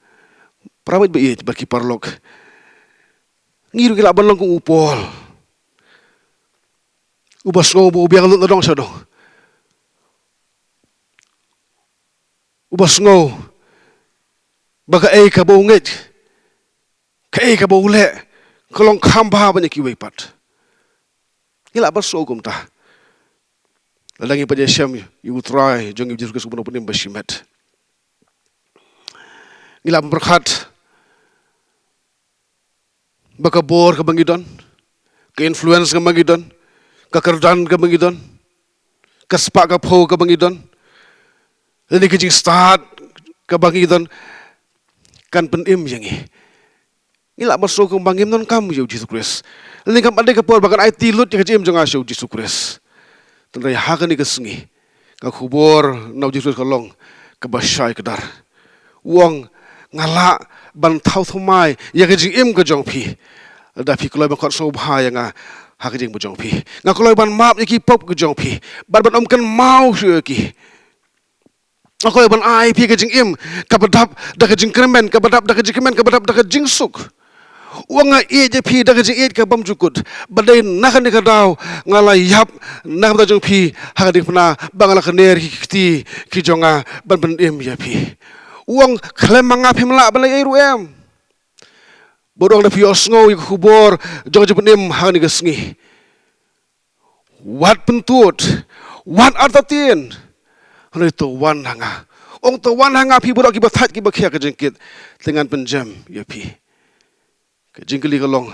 Prawit ba it berki parlok. Ngiru kila ban long ku upol. Ubas ngo bu biang lu dong sa dong. Ubas ngo baga ka bo nget. Ka bo le kolong khamba ba ni ki wei pat. Ila bas so gum ta. Ladangi pa syam yu try jong yu Jesus kuno punim basimet. Ila berkat baga bor ka bangidon. Ka influence ka bangidon. Kakerdan ka bangidon, kaspa ka pho ka bangidon, lini ka jing start ka bangidon, kan penim yangi. Ila masuk kang bangim non kam yo Jesus Christ. Lini kam ade ka por bakan ai tilut ka jim jong asyo Jesus Christ. Tendai hakani ka sengi, ka khubor nau Jesus ka long ka basai ka dar. Uang ngala ban thau thomai ya ka jing im ka jong phi. Da phi kloi ba khot so bha yanga hak jing bujong pi ngakoloi ban map yaki pop gujong pi ban om kan mau su ki ngakoloi ban ai pi ka jing im ka badap da ka jing kremen ka badap da ka jing kremen ka badap da ka jing suk wanga e je pi da ka jing ka bam jukut badai nakan ka daw ngala yap nakam da jong pi hak ding pna bangala kner ki jonga ban im ya pi uang klem manga pi mla ban ai ruem bodong da pios ngo yu kubor jong jepenim hani gesngi wat pentut wat artatin hani to wan hanga ong to wan hanga pi bodok ki bathat ki bakhia ka jengkit dengan penjam ya pi ka jengkli ka long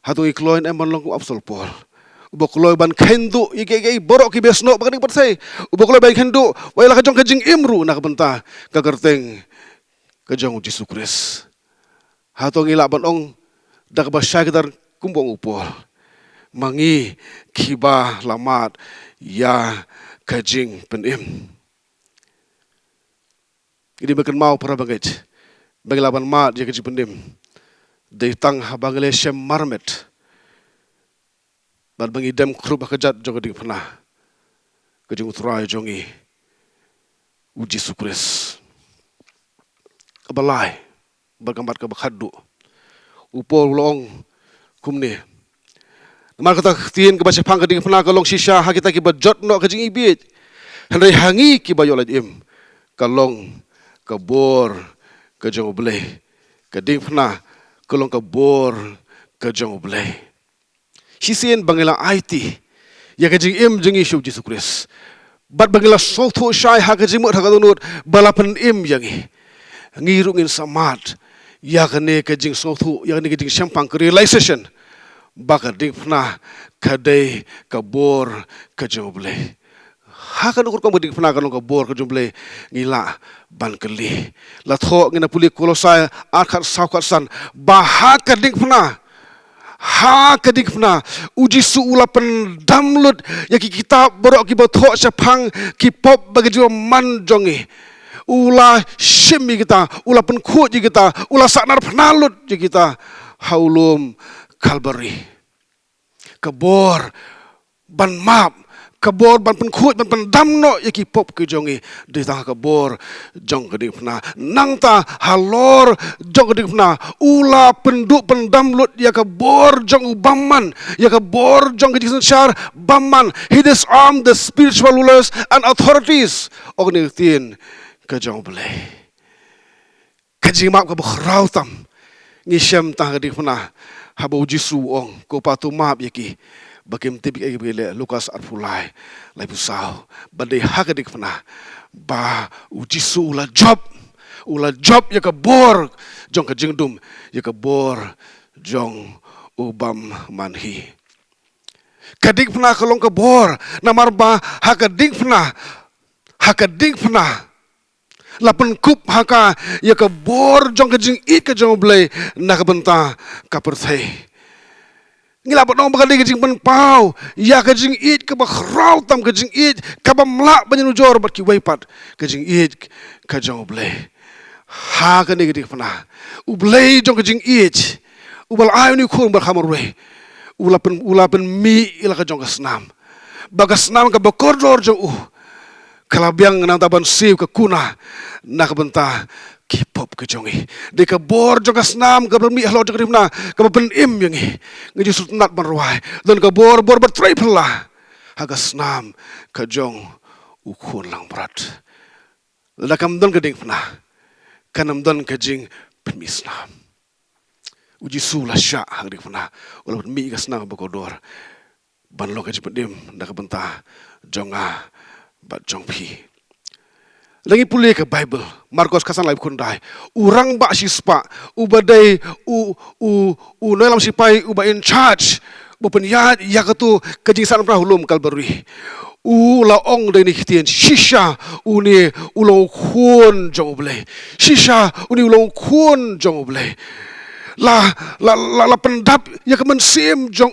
hatu ikloin em ban long ku absol pol ubokloy ban khendu ike borok ki besno bakani patsai ubokloy ban khendu waila ka jong ka jing imru nak benta ka kerteng ka jong Jesus Christ hatong ila ban ong dak ba syakidar kumbong upol mangi kiba lamat ya kajing penim ini makan mau para banget bagi laban mat ya kajing penim dei tang habangale syam marmet bad bangi dem kruba kajat jong ding pernah kajing utrai jongi uji sukres abalai bergambar ke bakhadu upol long kumne Mar kata tin ke baca pang keding pernah kalong shisha ha kita ki bajot no ke jing ibit. Handai hangi ki bayo lad im. Kalong ke bor ke jong bleh. Keding pernah kalong ke bor ke jong bleh. Sisien bangela IT. Ya ke jing im jing Yesus Kristus. Bat bangela sotu syai ha ke jing mut ha kadunut balapan im yangi. Ngirungin samat. Ya kene ke jing sotu ya kene ke jing syampang ke realization. Baka ding pernah kadai kabor kejumble. Hakan ukur kamu ding pernah kalau kabor kejumble ngila ban keli. Latho ngina puli kolosai akar saukat san. Bahaka ding pernah. Ha kedik pernah uji suula pendamlut ya kita borok ki bothok sapang ki pop bagi jiwa manjongi. Ula shimi kita, ula penkut kita, ula saknar penalut kita. Haulum Calvary. Kebor ban map, kebor ban penkut ban pendamno yaki pop ke jongi di tang kebor jong keding pernah nangta halor jong keding pernah ula penduk pendamlut ya kebor jong ubaman ya kebor jong keding syar baman he disarmed the spiritual rulers and authorities ognitin ke jong belai kajing map ke berau tam ngisem tang keding pernah haba ujisu ong ko patu map yaki bakim tibik ay bile Lukas arfulai lai pusau badai hakadik pernah ba ujisu ula job ya kabor jong ka jingdum ya kabor jong ubam manhi kadik pernah kalong kabor namar ba hakadik pernah lapan kup haka ya kabor jong ka jing it ka jong blai nak benta ka perthai ngila batong bagadi kajing penpau ya kajing it ke bakrau tam kajing it ka bamlak banyanujor bat ki waipat kajing it kajong blai ha ka ni gadi pernah ublai jong kajing it ubal ayu ni khun bar khamurwe ulapen mi ila kajong kasnam bagasnam ka bakordor jong kalabiang nang taban siu ke kuna nak benta kipop ke jongi de ka bor jong kasnam ka bermi halo jong rifna ka ben im yangi ngi sutnat marwai dan ka bor bertrai pela haga snam ka jong ukun lang berat lakam don ka ding pna kanam don ka jing pemisnam uji sula sya hagdik pna wala mi ka snam bakodor ban lo ka jipedim dak benta jonga bat jong pi lagi pulih ke Bible Markus kasan lai kundai urang ba sispa ubadai noelam sipai uba in charge bupen ya katu kejingsan prahulum Calvary la ong dai ni khitien shisha uni ulong khun jong blai shisha uni ulong khun jong blai la pendap ya kemen sim jong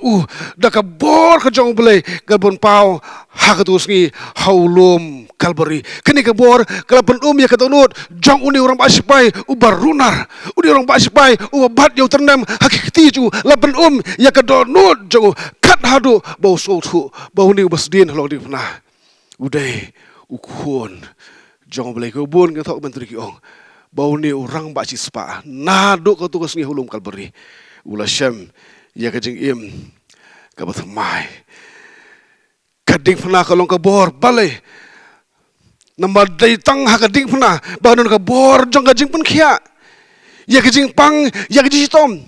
da ka bor ka jong blai galbon pau ha ka tu sngi haulum Calvary kini ka bor kala pen ya ka tunut jong uni orang basipai ubar runar uni orang basipai ubat yo ternam hakikti ju la pen ya ka donut jong kat hadu bau so thu bau ni basdin lo di pernah udai ukun jong blai ka bon ka thok menteri ki ong bau ni orang baci spa naduk kau tugas ngi hulum Calvary ula syam ya kajing im ka bathmai kading pernah kalong ka bor balai nama daitang ha kading pernah banun ka bor jong kajing pun khia ya kajing pang ya kajing tom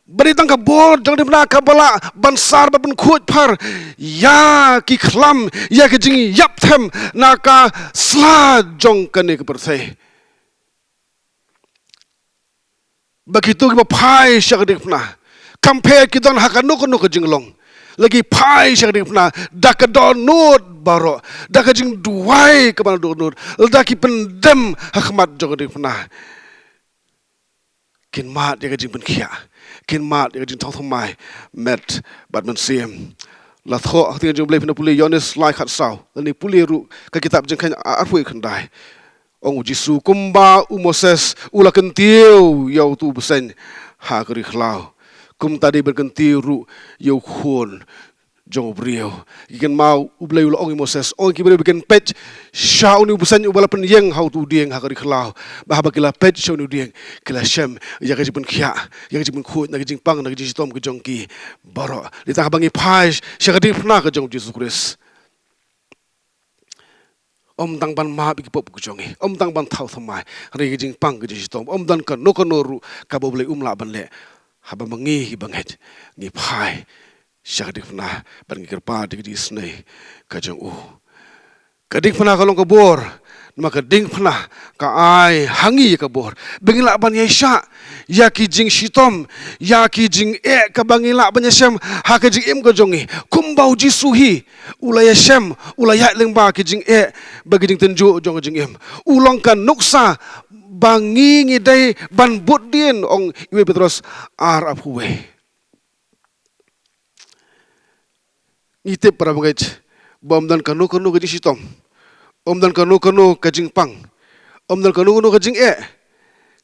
bari tang ka bor jong di pernah ka bala bansar ban khut phar ya ki khlam ya kajing yap them naka sla jong kane ka perthai begitu kita pai syadik pernah compare kita hakanu kanu kejinglong lagi pai syadik pernah dak donut baro dak jing duai ke mana donut dak pendem hakmat jogadik pernah kin mat ya jing penkhia kin mat ya jing thomai met bat men sim la tho akti jing blai pena puli yones lai khat sau ni puli ru ka kitab jing kan arfui khandai ong Jisu kumba Moses ula kentiu yau tu besen ha keri khlau kum tadi berkentiu ru yau khun jong brio ikan mau ublay ula ong Moses ong ki bikin pet sha uni busan ubala pen yeng how tu dieng ha kari khlau bah bakila pet sha uni dieng kila shem ya ka jipun khia ya ka jipun khut na ka jing pang na ka jing tom ka jong ki baro li ta bangi phai sha ka ding phna ka jong Jesus Christ om tang ban ma bi pop ku jongi om tang ban thau thamai ri jing pang ge ji tom om dan kan no ru ka boble umla ban le haba mangi hi banget ni phai syadik pernah ban ngi kerpa di ji snei ka jong kadik pernah kalong ka bor maka ding pernah ka ai hangi ka bor bengila ban yesha ya ki jing shitom ya ki jing ka bangila ban yeshem ha ka jing im ka jongi kumbau ji suhi ula yeshem ula ya lengba ki jing bagi jing tenju jong jing im ulong kan nuksa bangi ngi dai ban bot dien ong iwe Petrus ar aphuwe ngitip para bangaj bom dan kanu ka jing shitom om dan kanu ka jing pang om dan kanu ka jing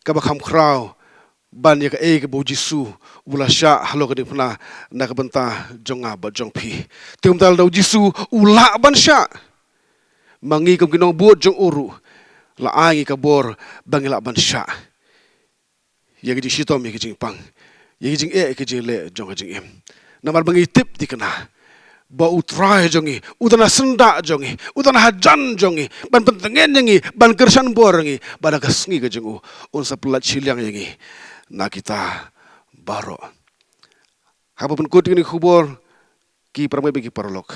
ka bakham khrau ban ya ka ka bo jisu ula sha halo ka dipna na ka banta jonga ba jong phi tum dal do jisu ula ban sha mangi kam kinong buat jong uru la ai ka bor bangila ban sha ya ka jing shitom ya ka jing pang ya ka jing ka jing le jong ka jing em namar bangi tip dikna ba utrai jongi udana senda jongi udana hajan jongi ban pentengen jongi ban kersan borangi pada kasngi ka jongu un sapelat siliang yangi na kita baro haba pun kut ni khubor ki pramai bagi parolok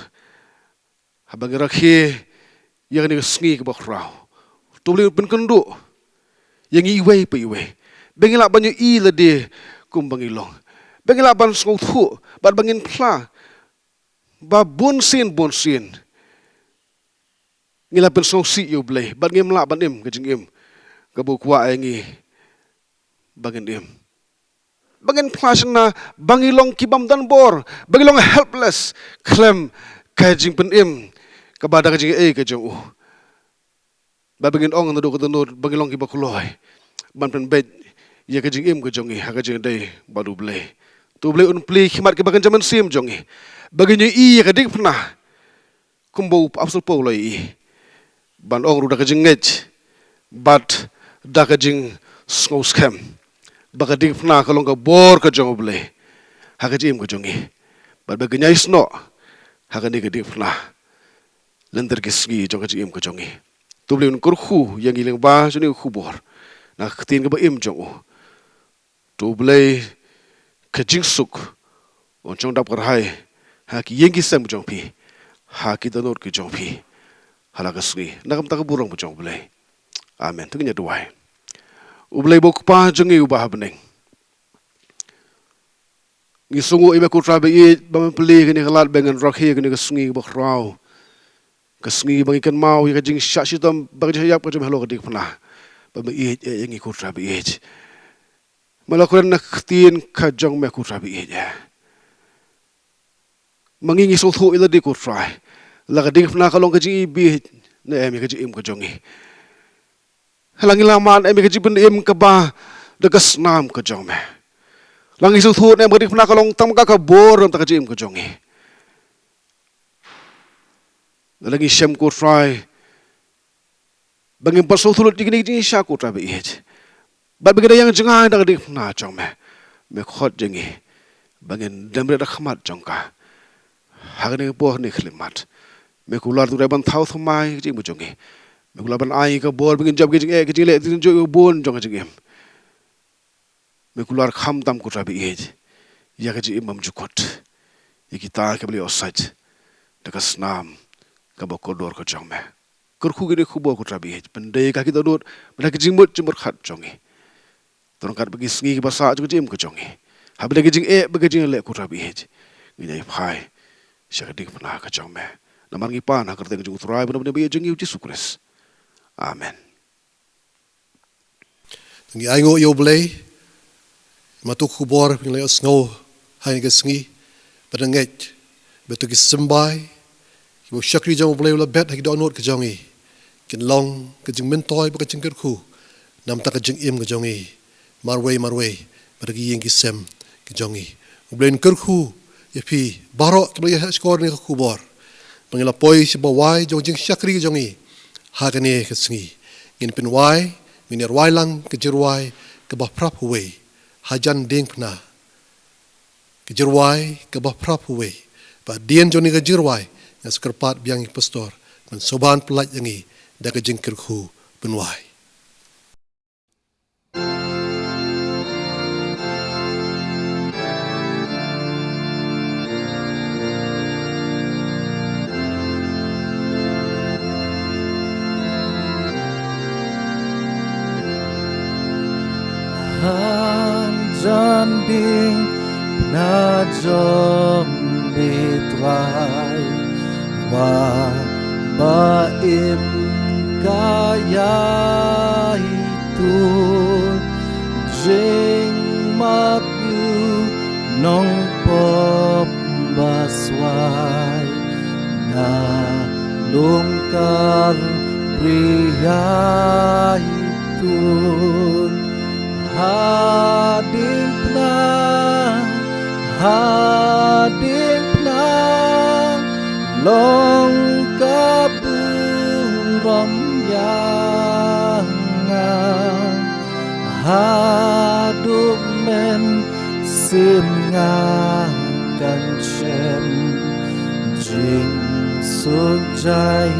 haba gerakhi yang ni sngi ka bakrau tubli ben kendu yang iwe pe iwe bengila banyu I lede kum bangilong bengila ban ngothu ban bangin pla ba bonsin ngila pen song si yo blay ban ngem la ban em ka jing em ka bu kwa ngi bangin em bangin plasna bangilong kibam dan bor bangilong helpless klem ka jing pen em ka bada ka jing ka jong ba bangin ong na do ka no bangilong ki ba khuloi ban pen bed ya ka jing em ka jong ha ka jing dai ba du blay tu blay un pli khimat ki bagan jaman sim jong baginya ka dik pernah kumbo absol po lai ban ong ruda ka jingej bat da ka jing snow scam baga dik pernah kalong ka bor ka jong ble ha ka jim ka jongi bat baginya isno ha ka dik pernah lender ki sgi jong ka jim ka jongi tu ble un kurkhu yang ilang ba juni khubor na ktin ka ba im jong tu ble ka jing suk on chong dap kar hai ha ki yengi sam jong pi ha ki danor ki jong pi hala ka sri nakam tak burong jong blai amen tungnya duai ublai bok pa jong u ba habneng ni sungu ibe ku trabe I bam pli ni halat bengan rakhi ni ka sungi bok raw ka sungi bang ikan mau ka jing sha shitam bag jayap ka jom halo ka dik pna bam yengi ku trabe malakuran nak tin ka jong me ku trabe mangingi so thu ila di ko try la ka ding na kalong ka ji bi na em ka ji im ka jongi halangi laman em ka ji ben em ka ba de ka snam ka jong me langi so thu em ka ding na kalong tam ka bor ta ka ji im ka jongi lagi shem ko try bangin pa so thu di ni ji sha ko try bi ba bi ga yang janga da ka ding na jong me khot jengi bangin demre da khamat jong ka hagani boh ni khlimat me kular tu ban thau thmai jing bu jongi me kular ban ai ka bor bingin job ge jing ke jing le tin jo bon jong jing me kular kham tam ku rabi ya ke jing mam jukot ikita ke bli osaj de ka snam ka ba kodor ko jong me kur khu ge khu bo ku rabi pendai ka ki dot bla ke jing mut jimur khat jongi ton kat bagi sngi ba sa ju jing ko jongi ha bla ge jing ba ge jing le ku rabi ni dai phai syakadik pernah kacau me namar ngipan ha kerteng jung utrai benar-benar biya jeng Jesus Christ amen ngi aingo yo blay matuk khubor ping le snow hai ga sngi padanget betu ki sembai ki bo shakri jong blay la bet ha ki donot ka jongi kin long ka jing mentoy ba ka jing khu nam ta ka jing im ka jongi marway margi yeng ki sem ki jongi blay ker khu Ipi barok kebaya skor ni kubor. Pangila poi si bawai jong jing syakri jongi. Hagane kesengi. Ngin pinwai, minir wailang kejirwai kebah prap huwei. Hajan ding pna. Kejirwai kebah prap huwei. Ba dien joni kejirwai yang sekerpat biang pastor. Men soban pelat yangi da kejing kerku penwai. Jan ding na jom bitrai wa baim kaya itu jing map yu nong pop baswai na lungkar pria itu hading pna long kaburam yangan hadum men sim ngan chem jing sun jai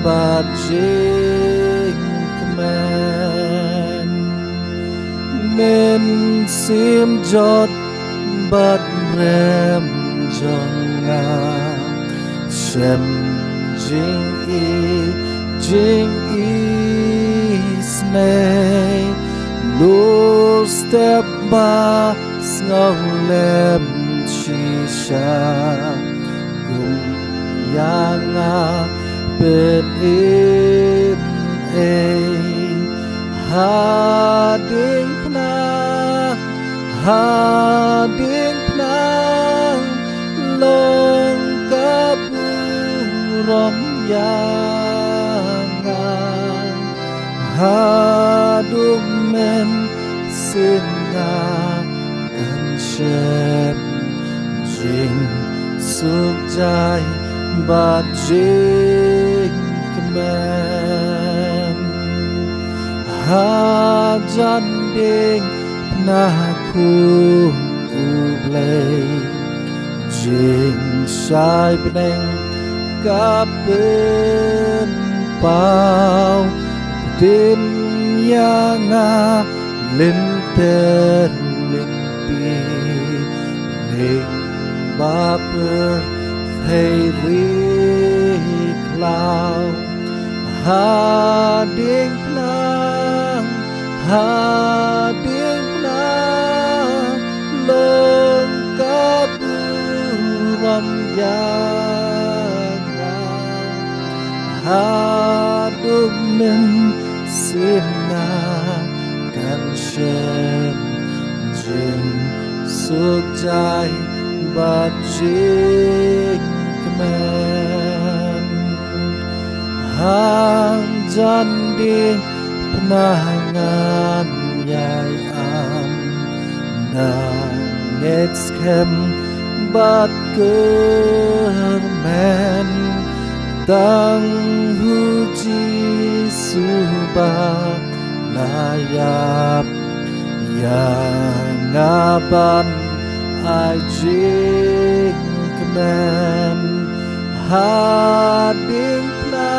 ba jing kemen men sim jot bat rem jonga shem jing snay lur step ba snolem chisha gum yanga ben im hading pna long kaburam yangan hadum men singa kan shem jing suk jai bat jing kemen hajan ding naku ublay jing sai beneng kapen pau tin yanga linter limpi ling baper thei ri klau hading long kaburam yangan hadum men simna kan shem jing suk jai bat jing kemen hang jan ding penangan yai am nangets kem bat kermen tang huji subah layap yang aban ajing kemen hading pna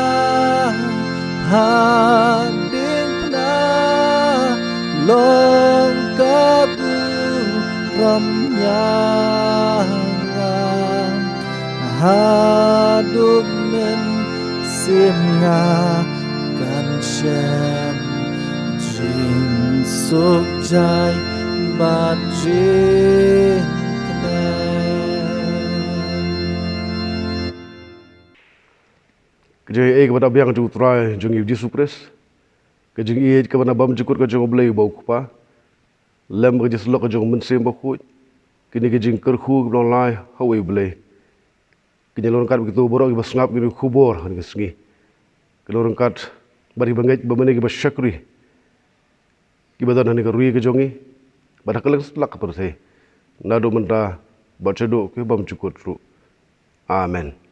long kaburam yangan hadum men simnga kan shem jing suk jai bat jing kemen Kejai kepada biang tu try jungi Yesus Kristus. Kejai kepada bam jukut kejai oblay bau kupa. Lem kejai selok kejai mensim bakut. Kini kejai kerku kebelang lai hawi oblay. Kini lorong kat begitu borok iba sengap kini kubur hani kesengi. Kini lorong kat bari bangai bamane iba syakri. Iba dan hani kerui kejongi. Pada keleng selak keperse. Nado menta Baca doa ke bam cukup ru. Amen.